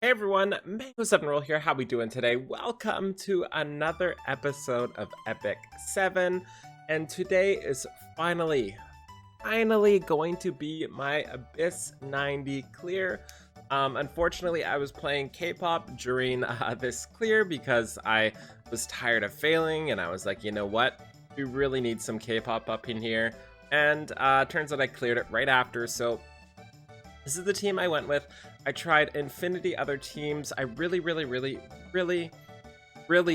Hey everyone, Mango7 Roll here. How we doing today? Welcome to another episode of Epic 7. And today is finally going to be my Abyss 90 clear. Unfortunately, I was playing K-pop during this clear because I was tired of failing, and I was like, you know what? We really need some K-pop up in here. And turns out I cleared it right after, so this is the team I went with. I tried infinity other teams. I really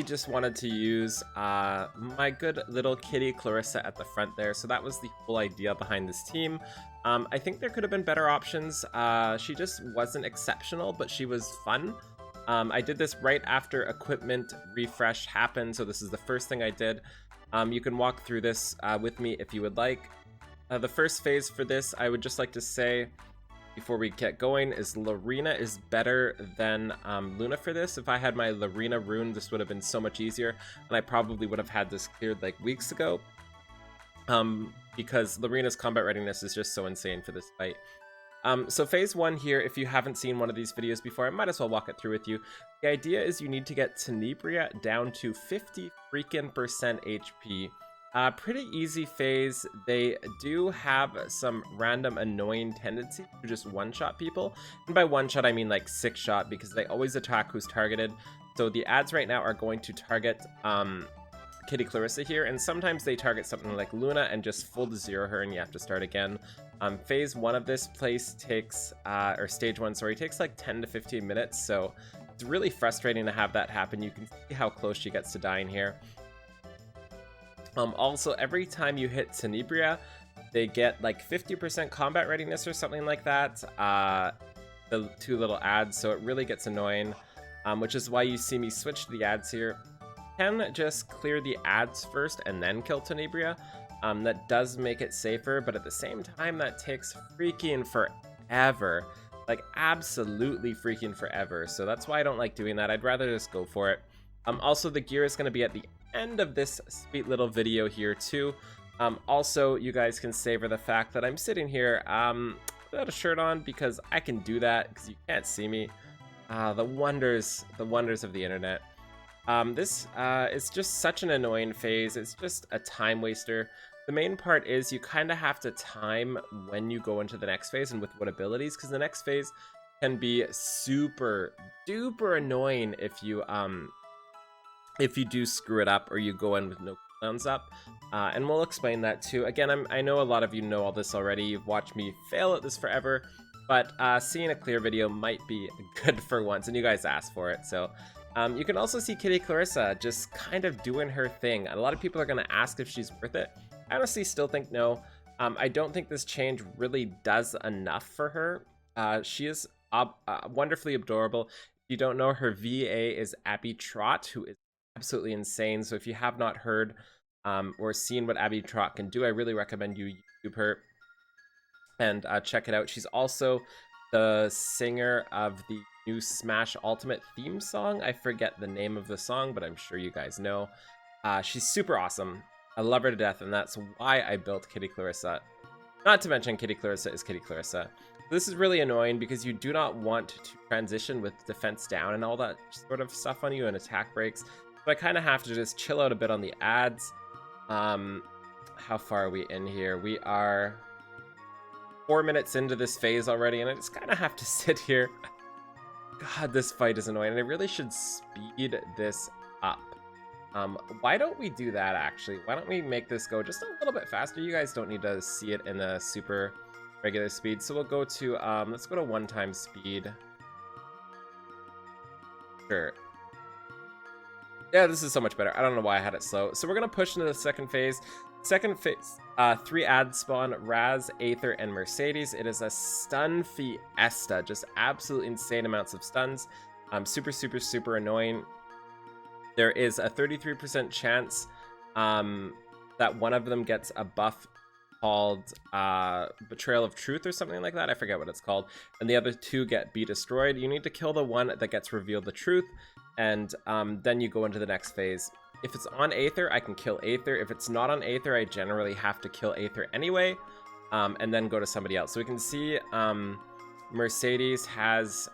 just wanted to use my good little kitty Clarissa at the front there. So that was the whole idea behind this team. I think there could have been better options. She just wasn't exceptional, but she was fun. I did this right after equipment refresh happened, so this is the first thing I did. You can walk through this with me if you would like. The first phase for this, I would just like to say, before we get going, is Lorena is better than Luna for this. If I had my Lorena rune, this would have been so much easier, and I probably would have had this cleared like weeks ago. Because Lorena's combat readiness is just so insane for this fight. So phase 1 here, if you haven't seen one of these videos before, I might as well walk it through with you. The idea is you need to get Tenebria down to 50% HP. Pretty easy phase. They do have some random annoying tendency to just one-shot people. And by one-shot, I mean like 6-shot, because they always attack who's targeted. So the ads right now are going to target Kitty Clarissa here, and sometimes they target something like Luna and just full to zero her, and you have to start again. Phase 1 of this place takes, or stage 1, sorry, takes like 10 to 15 minutes, so it's really frustrating to have that happen. You can see how close she gets to dying here. Also, every time you hit Tenebria, they get like 50% combat readiness or something like that. The two little ads, so it really gets annoying, which is why you see me switch to the ads here. Can just clear the ads first and then kill Tenebria. That does make it safer, but at the same time, that takes freaking forever. Like, absolutely freaking forever. So that's why I don't like doing that. I'd rather just go for it. Also, the gear is going to be at the end of this sweet little video here too. Also, you guys can savor the fact that I'm sitting here without a shirt on, because I can do that because you can't see me. The wonders of the internet. This is just such an annoying phase. It's just a time waster. The main part is you kind of have to time when you go into the next phase and with what abilities, because the next phase can be super duper annoying if you do screw it up or you go in with no cooldowns up. And we'll explain that too. Again, I know a lot of you know all this already. You've watched me fail at this forever, but seeing a clear video might be good for once, and you guys asked for it. So you can also see Kitty Clarissa just kind of doing her thing. A lot of people are going to ask if she's worth it. I honestly still think no. I don't think this change really does enough for her. She is wonderfully adorable. If you don't know, her VA is Abby Trot, who is absolutely insane. So if you have not heard or seen what Abby Trot can do, I really recommend you YouTube her and check it out. She's also the singer of the new Smash Ultimate theme song. I forget the name of the song, but I'm sure you guys know. She's super awesome. I love her to death, and that's why I built Kitty Clarissa. Not to mention, Kitty Clarissa is Kitty Clarissa. This is really annoying because you do not want to transition with defense down and all that sort of stuff on you and attack breaks. So I kind of have to just chill out a bit on the ads. How far are we in here? We are 4 minutes into this phase already, and I just kind of have to sit here. God, this fight is annoying, and I really should speed this up. Why don't we do that, actually? Why don't we make this go just a little bit faster? You guys don't need to see it in a super regular speed, so we'll go to, let's go to 1x speed. Sure. Yeah, this is so much better. I don't know why I had it slow. So we're going to push into the second phase. Second phase, 3 ads spawn, Raz, Aether, and Mercedes. It is a stun fiesta. Just absolute insane amounts of stuns. Super annoying. There is a 33% chance that one of them gets a buff called Betrayal of Truth or something like that. I forget what it's called. And the other 2 get Be Destroyed. You need to kill the one that gets revealed the truth, and then you go into the next phase. If it's on Aether, I can kill Aether. If it's not on Aether, I generally have to kill Aether anyway, and then go to somebody else. So we can see Mercedes has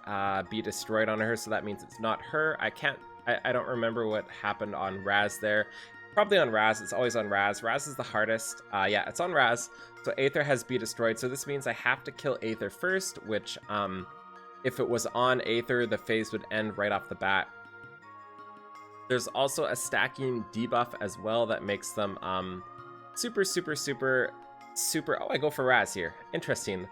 Be Destroyed on her, so that means it's not her. I don't remember what happened on Raz there. Probably on Raz. It's always on Raz. Raz is the hardest. Yeah, it's on Raz. So Aether has Be Destroyed, so this means I have to kill Aether first, which if it was on Aether, the phase would end right off the bat. There's also a stacking debuff as well that makes them super. Oh, I go for Raz here. Interesting.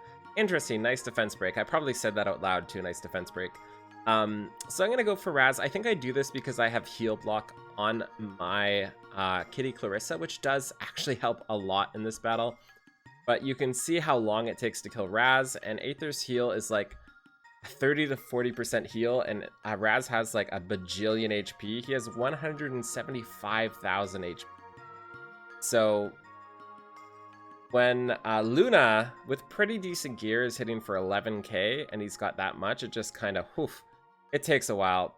Nice defense break. I probably said that out loud too. Nice defense break. So I'm gonna go for Raz. I think I do this because I have heal block on my Kitty Clarissa, which does actually help a lot in this battle. But you can see how long it takes to kill Raz, and Aether's heal is like 30 to 40% heal, and Raz has like a bajillion HP. He has 175,000 HP. So when Luna, with pretty decent gear, is hitting for 11k, and he's got that much, it just kind of, it takes a while.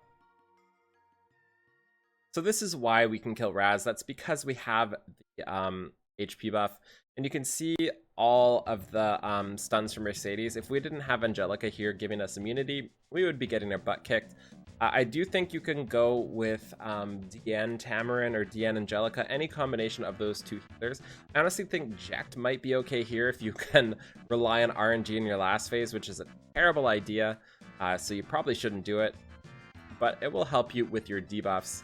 So this is why we can kill Raz. That's because we have the HP buff. And you can see all of the stuns from Mercedes. If we didn't have Angelica here giving us immunity, we would be getting our butt kicked. I do think you can go with Deanne Tamarin or Deanne Angelica, any combination of those two healers. I honestly think Jekt might be okay here if you can rely on RNG in your last phase, which is a terrible idea. So you probably shouldn't do it, but it will help you with your debuffs.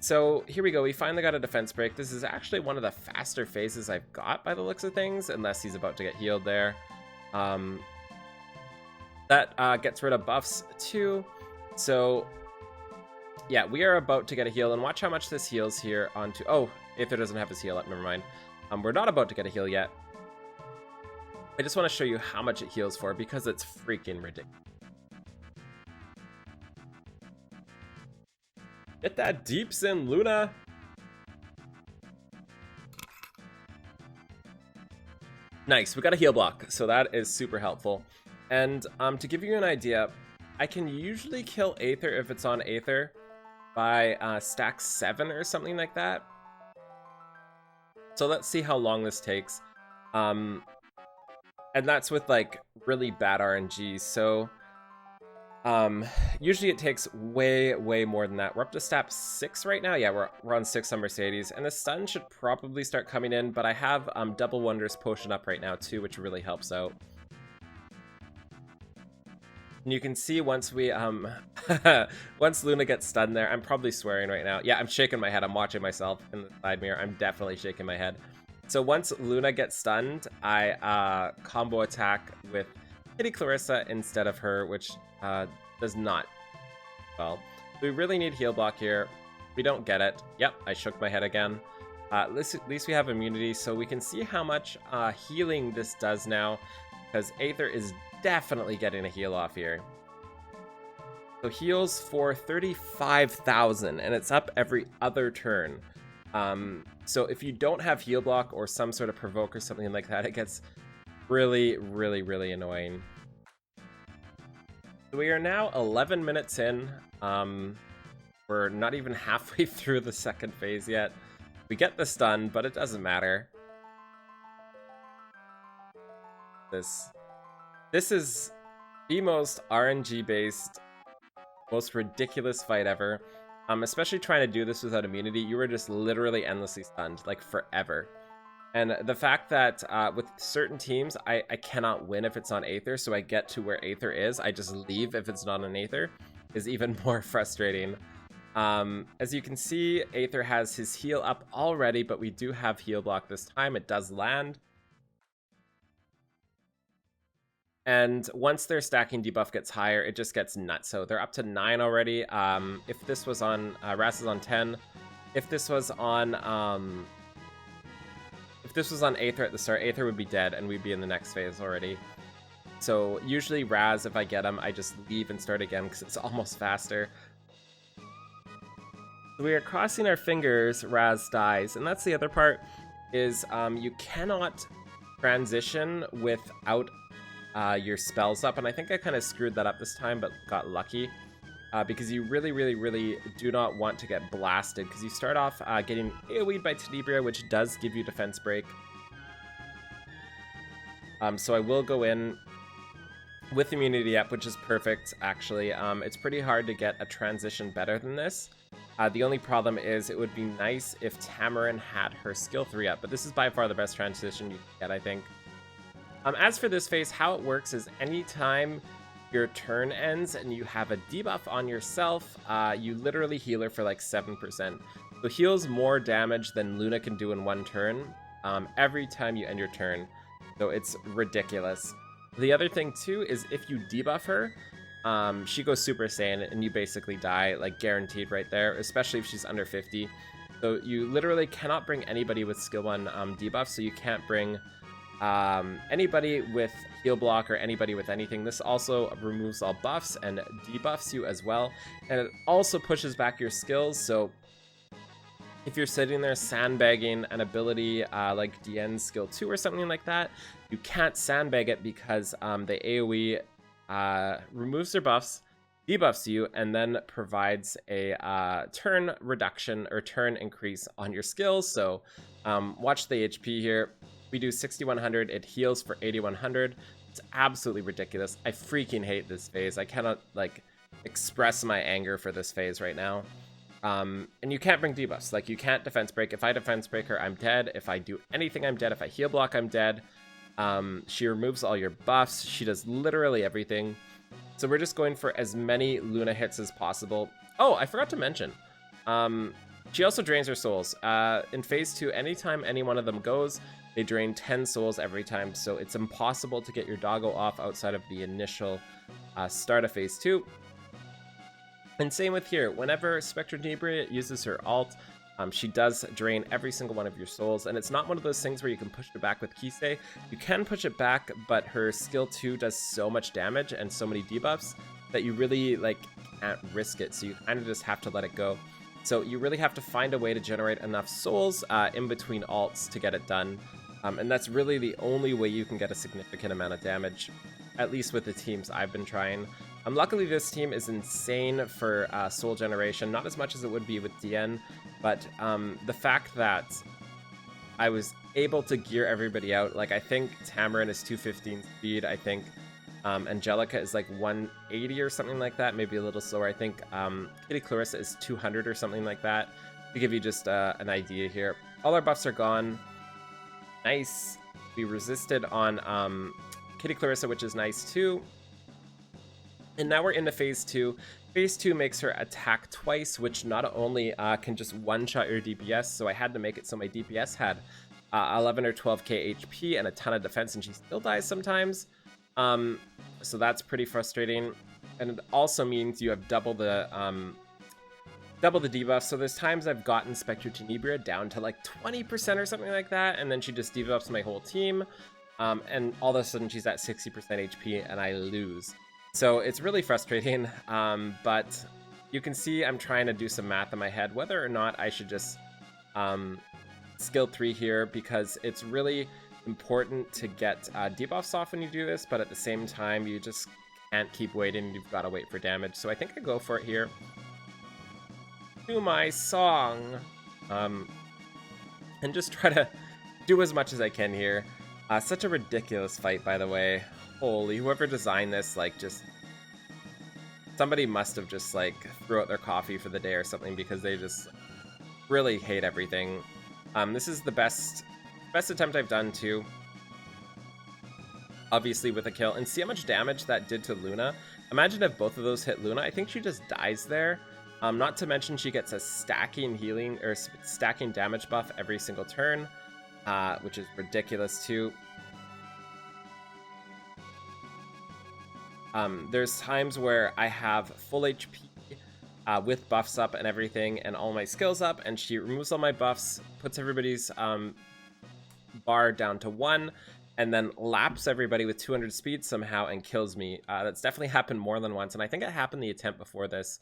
So here we go, we finally got a defense break. This is actually one of the faster phases I've got by the looks of things, unless he's about to get healed there. That gets rid of buffs too. So yeah, we are about to get a heal, and watch how much this heals here onto... Oh, Aether doesn't have his heal up, never mind. We're not about to get a heal yet. I just want to show you how much it heals for, because it's freaking ridiculous. Get that deeps in, Luna! Nice, we got a heal block, so that is super helpful. And to give you an idea, I can usually kill Aether if it's on Aether by stack 7 or something like that. So let's see how long this takes. And that's with like really bad RNG, so usually it takes way more than that. We're up to step 6 right now. Yeah, we're on 6 on Mercedes, and the stun should probably start coming in, but I have Double Wonders potion up right now too, which really helps out. And you can see once we once Luna gets stunned there, I'm probably swearing right now. Yeah, I'm shaking my head. I'm watching myself in the side mirror. I'm definitely shaking my head. So once Luna gets stunned, I combo attack with Kitty Clarissa instead of her, which does not well. We really need heal block here. We don't get it. Yep, I shook my head again. At least we have immunity, so we can see how much healing this does now, because Aether is definitely getting a heal off here. So heals for 35,000, and it's up every other turn. So if you don't have heal block or some sort of provoke or something like that, it gets really annoying. So we are now 11 minutes in. We're not even halfway through the second phase yet. We get the stun, but it doesn't matter. This is the most RNG-based, most ridiculous fight ever. Especially trying to do this without immunity, you were just literally endlessly stunned, like forever. And the fact that with certain teams, I cannot win if it's on Aether, so I get to where Aether is, I just leave if it's not on Aether, is even more frustrating. As you can see, Aether has his heal up already, but we do have heal block this time. It does land. And once their stacking debuff gets higher, it just gets nuts. So they're up to 9 already. If this was on, Ras is on 10. If this was on Aether at the start, Aether would be dead and we'd be in the next phase already. So usually Raz, if I get him, I just leave and start again because it's almost faster. We are crossing our fingers Raz dies, and that's the other part, is you cannot transition without your spells up, and I think I kind of screwed that up this time, but got lucky. Because you really do not want to get blasted, because you start off getting AoE'd by Tenebria, which does give you defense break. So I will go in with immunity up, which is perfect, actually. It's pretty hard to get a transition better than this. The only problem is it would be nice if Tamarin had her skill 3 up, but this is by far the best transition you can get, I think. As for this phase, how it works is anytime your turn ends and you have a debuff on yourself, you literally heal her for like 7%. So heals more damage than Luna can do in one turn every time you end your turn. So it's ridiculous. The other thing too is if you debuff her, she goes Super Saiyan and you basically die, like guaranteed right there, especially if she's under 50. So you literally cannot bring anybody with skill 1 debuff, so you can't bring anybody with heal block or anybody with anything. This also removes all buffs and debuffs you as well, and it also pushes back your skills. So if you're sitting there sandbagging an ability like DN's skill 2 or something like that, you can't sandbag it because the AoE removes their buffs, debuffs you, and then provides a turn reduction or turn increase on your skills. So watch the HP here. We do 6100, it heals for 8100. It's absolutely ridiculous. I freaking hate this phase. I cannot like express my anger for this phase right now. And you can't bring debuffs. Like, you can't defense break. If I defense break her, I'm dead. If I do anything, I'm dead. If I heal block, I'm dead. She removes all your buffs. She does literally everything. So we're just going for as many Luna hits as possible. Oh, I forgot to mention. She also drains her souls. In phase 2, anytime any one of them goes, they drain 10 souls every time. So it's impossible to get your doggo off outside of the initial start of phase 2. And same with here. Whenever Spectre Tenebria uses her ult, she does drain every single one of your souls. And it's not one of those things where you can push it back with Kisei. You can push it back, but her skill 2 does so much damage and so many debuffs that you really like can't risk it. So you kind of just have to let it go. So you really have to find a way to generate enough souls in between ults to get it done. And that's really the only way you can get a significant amount of damage, at least with the teams I've been trying. Luckily, this team is insane for soul generation, not as much as it would be with DN, but the fact that I was able to gear everybody out, like I think Tamarin is 215 speed, I think Angelica is like 180 or something like that, maybe a little slower. I think Kitty Clarissa is 200 or something like that, to give you just an idea here. All our buffs are gone. Nice. We resisted on Kitty Clarissa, which is nice too. And now we're into phase 2. Phase 2 makes her attack twice, which not only can just one-shot your DPS, so I had to make it so my DPS had 11 or 12k HP and a ton of defense, and she still dies sometimes. So that's pretty frustrating. And it also means you have double the debuff. So there's times I've gotten Spectre Tenebria down to like 20% or something like that, and then she just debuffs my whole team. And all of a sudden she's at 60% HP and I lose. So it's really frustrating, but you can see I'm trying to do some math in my head whether or not I should just skill 3 here, because it's really important to get debuffs off when you do this, but at the same time you just can't keep waiting. You've got to wait for damage. So I think I go for it here. Do my song and just try to do as much as I can here. Such a ridiculous fight, by the way. Holy, whoever designed this, like, just somebody must have just like threw out their coffee for the day or something, because they just really hate everything. This is the best attempt I've done too, obviously with a kill. And see how much damage that did to Luna. Imagine if both of those hit Luna. I think she just dies there. Not to mention she gets a stacking healing or stacking damage buff every single turn, which is ridiculous too. There's times where I have full HP with buffs up and everything and all my skills up, and she removes all my buffs, puts everybody's bar down to 1, and then laps everybody with 200 speed somehow and kills me. That's definitely happened more than once, and I think it happened the attempt before this.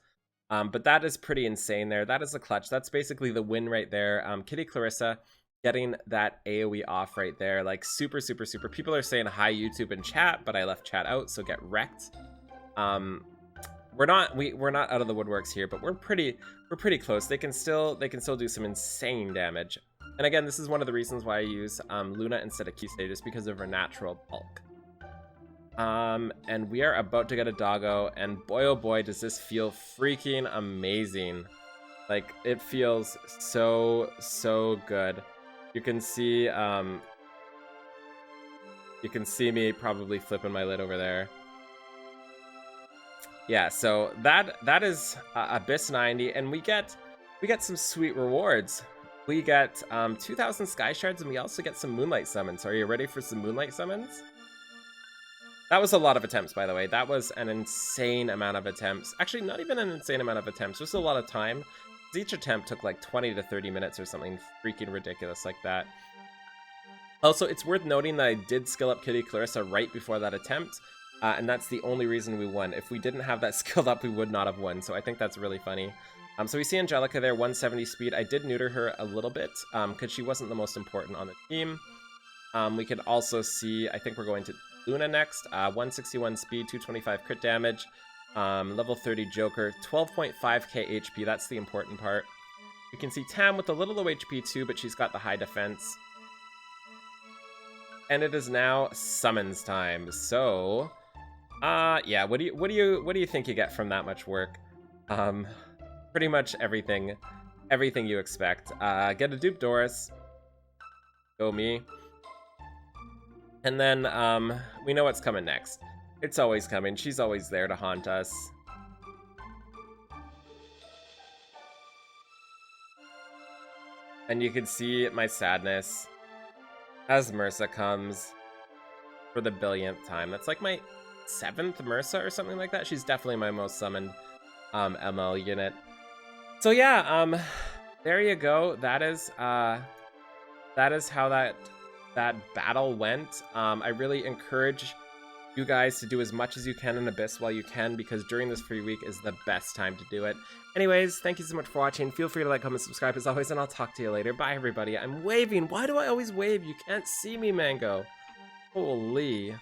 But that is pretty insane there. That is the clutch. That's basically the win right there. Kitty Clarissa getting that AoE off right there. Like, super, super, super. People are saying hi YouTube in chat, but I left chat out, so get wrecked. We're not out of the woodworks here, but we're pretty close. They can still do some insane damage. And again, this is one of the reasons why I use Luna instead of Kisei, just because of her natural bulk. And we are about to get a doggo, and boy oh boy does this feel freaking amazing. Like, it feels so good. You can see me probably flipping my lid over there. Yeah, so that is Abyss 90, and we get some sweet rewards. We get 2,000 Sky Shards, and we also get some Moonlight Summons. Are you ready for some Moonlight Summons? That was a lot of attempts, by the way. That was an insane amount of attempts. Actually, not even an insane amount of attempts, just a lot of time. Each attempt took like 20 to 30 minutes or something freaking ridiculous like that. Also, it's worth noting that I did skill up Kitty Clarissa right before that attempt, and that's the only reason we won. If we didn't have that skilled up, we would not have won, so I think that's really funny. So we see Angelica there, 170 speed. I did neuter her a little bit, because she wasn't the most important on the team. We could also see, I think we're going to Luna next, 161 speed, 225 crit damage, level 30 Joker, 12.5k HP, that's the important part. We can see Tam with a little low HP too, but she's got the high defense. And it is now summons time. So, yeah, what do you think you get from that much work? Pretty much everything you expect. Get a dupe Doris. Go me. And then, we know what's coming next. It's always coming. She's always there to haunt us. And you can see my sadness as Mursa comes for the billionth time. That's like my 7th Mursa or something like that. She's definitely my most summoned ML unit. So yeah, there you go. That is how that battle went. I really encourage you guys to do as much as you can in Abyss while you can, because during this free week is the best time to do it. Anyways, thank you so much for watching. Feel free to like, comment, subscribe as always, and I'll talk to you later. Bye, everybody. I'm waving. Why do I always wave? You can't see me, Mango. Holy.